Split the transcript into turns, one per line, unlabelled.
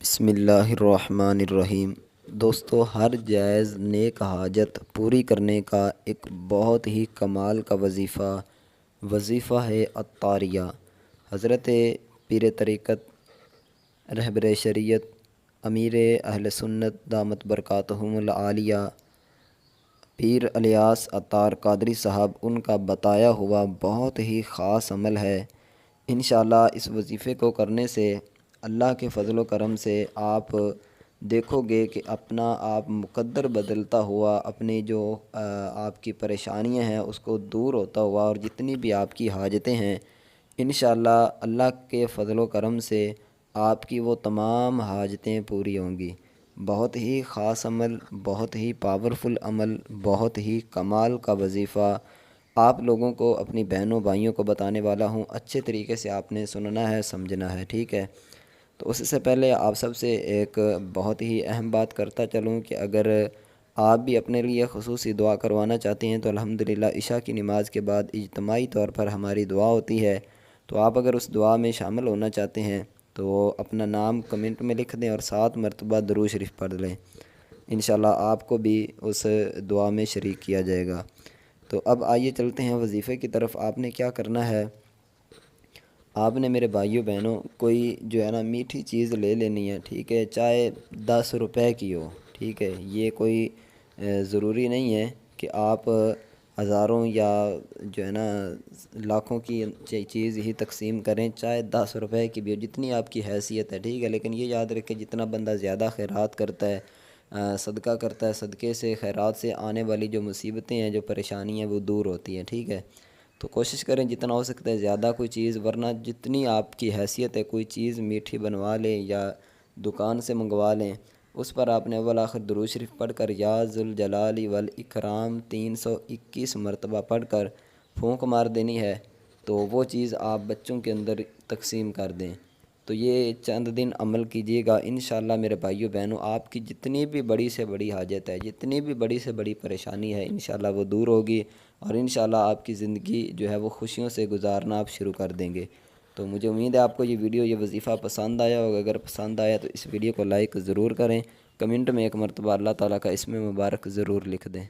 بسم اللہ الرحمن الرحیم۔ دوستو، ہر جائز نیک حاجت پوری کرنے کا ایک بہت ہی کمال کا وظیفہ ہے عطاریہ۔ حضرت پیر طریقت رہبر شریعت امیر اہل سنت دامت برکاتہم العالیہ پیر الیاس عطار قادری صاحب، ان کا بتایا ہوا بہت ہی خاص عمل ہے۔ انشاءاللہ اس وظیفے کو کرنے سے اللہ کے فضل و کرم سے آپ دیکھو گے کہ اپنا آپ مقدر بدلتا ہوا، اپنی جو آپ کی پریشانیاں ہیں اس کو دور ہوتا ہوا، اور جتنی بھی آپ کی حاجتیں ہیں انشاءاللہ اللہ کے فضل و کرم سے آپ کی وہ تمام حاجتیں پوری ہوں گی۔ بہت ہی خاص عمل، بہت ہی پاورفل عمل، بہت ہی کمال کا وظیفہ آپ لوگوں کو، اپنی بہنوں بھائیوں کو بتانے والا ہوں۔ اچھے طریقے سے آپ نے سننا ہے، سمجھنا ہے، ٹھیک ہے؟ تو اس سے پہلے آپ سب سے ایک بہت ہی اہم بات کرتا چلوں کہ اگر آپ بھی اپنے لیے خصوصی دعا کروانا چاہتے ہیں تو الحمدللہ عشاء کی نماز کے بعد اجتماعی طور پر ہماری دعا ہوتی ہے، تو آپ اگر اس دعا میں شامل ہونا چاہتے ہیں تو اپنا نام کمنٹ میں لکھ دیں اور 7 مرتبہ درود شریف پڑھ لیں، انشاءاللہ آپ کو بھی اس دعا میں شریک کیا جائے گا۔ تو اب آئیے چلتے ہیں وظیفے کی طرف۔ آپ نے کیا کرنا ہے، آپ نے میرے بھائیوں بہنوں کوئی جو ہے نا میٹھی چیز لے لینی ہے، ٹھیک ہے؟ چاہے 10 روپے کی ہو، ٹھیک ہے؟ یہ کوئی ضروری نہیں ہے کہ آپ ہزاروں یا جو ہے نا لاکھوں کی چیز ہی تقسیم کریں، چاہے 10 روپے کی بھی ہو، جتنی آپ کی حیثیت ہے، ٹھیک ہے؟ لیکن یہ یاد رکھیں جتنا بندہ زیادہ خیرات کرتا ہے، صدقہ کرتا ہے، صدقے سے خیرات سے آنے والی جو مصیبتیں ہیں، جو پریشانیاں ہیں وہ دور ہوتی ہیں، ٹھیک ہے؟ تو کوشش کریں جتنا ہو سکتا ہے زیادہ کوئی چیز، ورنہ جتنی آپ کی حیثیت ہے کوئی چیز میٹھی بنوا لیں یا دکان سے منگوا لیں، اس پر آپ نے اول آخر درود شریف پڑھ کر یا ذوالجلال والاکرام 321 مرتبہ پڑھ کر پھونک مار دینی ہے، تو وہ چیز آپ بچوں کے اندر تقسیم کر دیں۔ تو یہ چند دن عمل کیجیے گا، انشاءاللہ میرے بھائیوں بہنوں آپ کی جتنی بھی بڑی سے بڑی حاجت ہے، جتنی بھی بڑی سے بڑی پریشانی ہے، انشاءاللہ وہ دور ہوگی، اور انشاءاللہ آپ کی زندگی جو ہے وہ خوشیوں سے گزارنا آپ شروع کر دیں گے۔ تو مجھے امید ہے آپ کو یہ ویڈیو، یہ وظیفہ پسند آیا ہوگا۔ اگر پسند آیا تو اس ویڈیو کو لائک ضرور کریں، کمنٹ میں ایک مرتبہ اللہ تعالیٰ کا اسم مبارک ضرور لکھ دیں۔